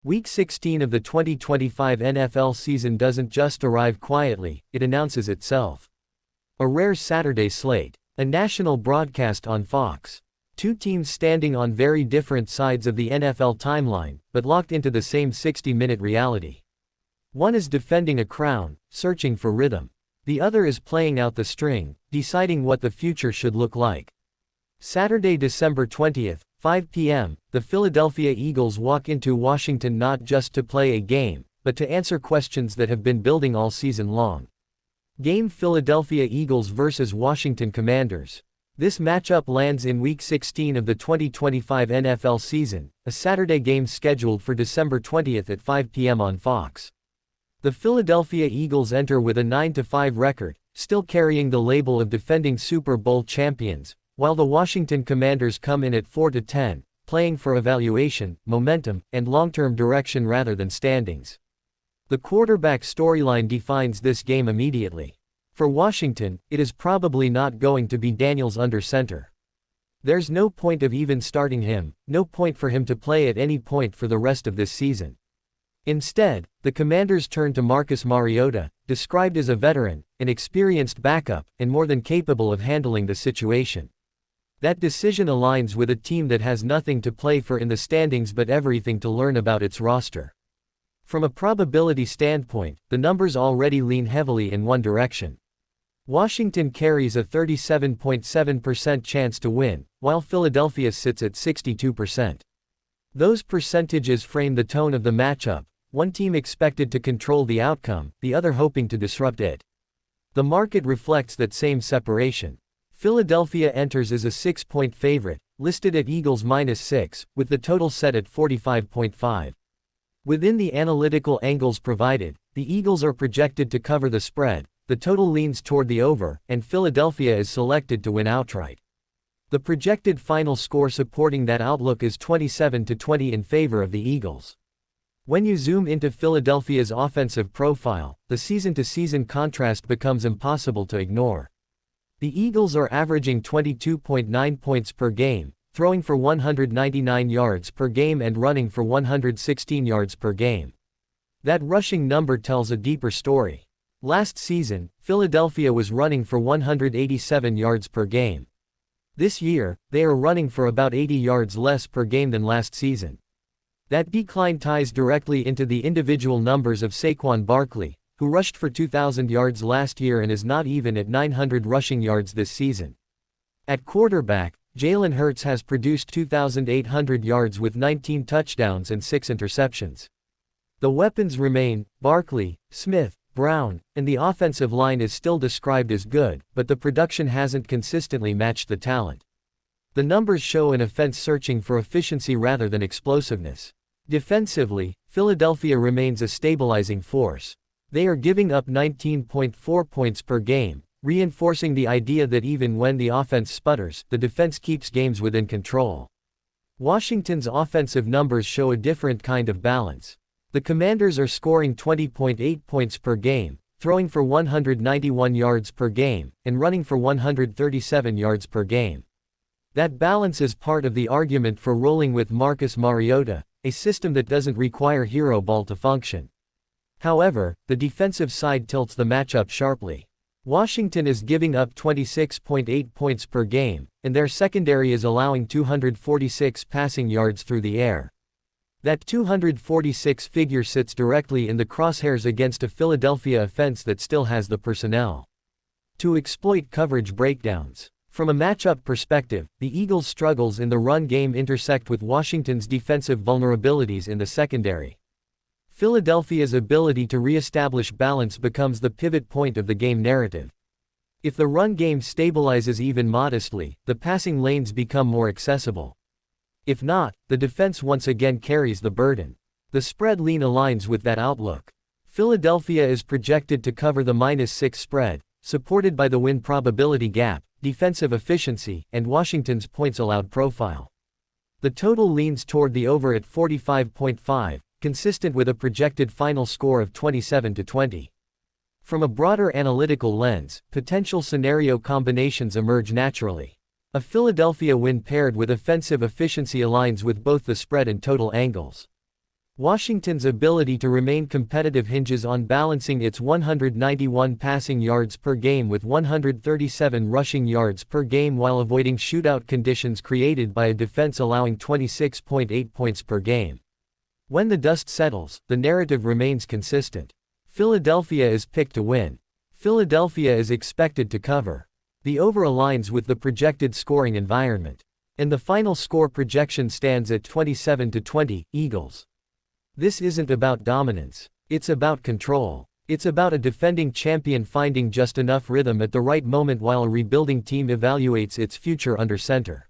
Week 16 of the 2025 NFL season doesn't just arrive quietly, it announces itself. A rare Saturday slate. A national broadcast on Fox. Two teams standing on very different sides of the NFL timeline, but locked into the same 60-minute reality. One is defending a crown, searching for rhythm. The other is playing out the string, deciding what the future should look like. Saturday, December 20th, 5 p.m., the Philadelphia Eagles walk into Washington not just to play a game, but to answer questions that have been building all season long. Game: Philadelphia Eagles vs. Washington Commanders. This matchup lands in Week 16 of the 2025 NFL season, a Saturday game scheduled for December 20th at 5 p.m. on Fox. The Philadelphia Eagles enter with a 9-5 record, still carrying the label of defending Super Bowl champions, while the Washington Commanders come in at 4-10, playing for evaluation, momentum, and long-term direction rather than standings. The quarterback storyline defines this game immediately. For Washington, it is probably not going to be Daniels under center. There's no point of even starting him, no point for him to play at any point for the rest of this season. Instead, the Commanders turn to Marcus Mariota, described as a veteran, an experienced backup, and more than capable of handling the situation. That decision aligns with a team that has nothing to play for in the standings but everything to learn about its roster. From a probability standpoint, the numbers already lean heavily in one direction. Washington carries a 37.7% chance to win, while Philadelphia sits at 62%. Those percentages frame the tone of the matchup, one team expected to control the outcome, the other hoping to disrupt it. The market reflects that same separation. Philadelphia enters as a 6-point favorite, listed at Eagles -6, with the total set at 45.5. Within the analytical angles provided, the Eagles are projected to cover the spread, the total leans toward the over, and Philadelphia is selected to win outright. The projected final score supporting that outlook is 27-20 in favor of the Eagles. When you zoom into Philadelphia's offensive profile, the season-to-season contrast becomes impossible to ignore. The Eagles are averaging 22.9 points per game, throwing for 199 yards per game and running for 116 yards per game. That rushing number tells a deeper story. Last season, Philadelphia was running for 187 yards per game. This year, they are running for about 80 yards less per game than last season. That decline ties directly into the individual numbers of Saquon Barkley, who rushed for 2,000 yards last year and is not even at 900 rushing yards this season. At quarterback, Jalen Hurts has produced 2,800 yards with 19 touchdowns and 6 interceptions. The weapons remain: Barkley, Smith, Brown, and the offensive line is still described as good, but the production hasn't consistently matched the talent. The numbers show an offense searching for efficiency rather than explosiveness. Defensively, Philadelphia remains a stabilizing force. They are giving up 19.4 points per game, reinforcing the idea that even when the offense sputters, the defense keeps games within control. Washington's offensive numbers show a different kind of balance. The Commanders are scoring 20.8 points per game, throwing for 191 yards per game, and running for 137 yards per game. That balance is part of the argument for rolling with Marcus Mariota, a system that doesn't require hero ball to function. However, the defensive side tilts the matchup sharply. Washington is giving up 26.8 points per game, and their secondary is allowing 246 passing yards through the air. That 246 figure sits directly in the crosshairs against a Philadelphia offense that still has the personnel to exploit coverage breakdowns. From a matchup perspective, the Eagles' struggles in the run game intersect with Washington's defensive vulnerabilities in the secondary. Philadelphia's ability to re-establish balance becomes the pivot point of the game narrative. If the run game stabilizes even modestly, the passing lanes become more accessible. If not, the defense once again carries the burden. The spread lean aligns with that outlook. Philadelphia is projected to cover the -6 spread, supported by the win probability gap, defensive efficiency, and Washington's points allowed profile. The total leans toward the over at 45.5. Consistent with a projected final score of 27-20. From a broader analytical lens, potential scenario combinations emerge naturally. A Philadelphia win paired with offensive efficiency aligns with both the spread and total angles. Washington's ability to remain competitive hinges on balancing its 191 passing yards per game with 137 rushing yards per game while avoiding shootout conditions created by a defense allowing 26.8 points per game. When the dust settles, the narrative remains consistent. Philadelphia is picked to win. Philadelphia is expected to cover. The over aligns with the projected scoring environment. And the final score projection stands at 27-20, Eagles. This isn't about dominance. It's about control. It's about a defending champion finding just enough rhythm at the right moment while a rebuilding team evaluates its future under center.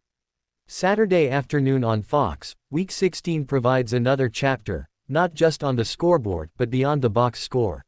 Saturday afternoon on Fox, Week 16 provides another chapter, not just on the scoreboard but beyond the box score.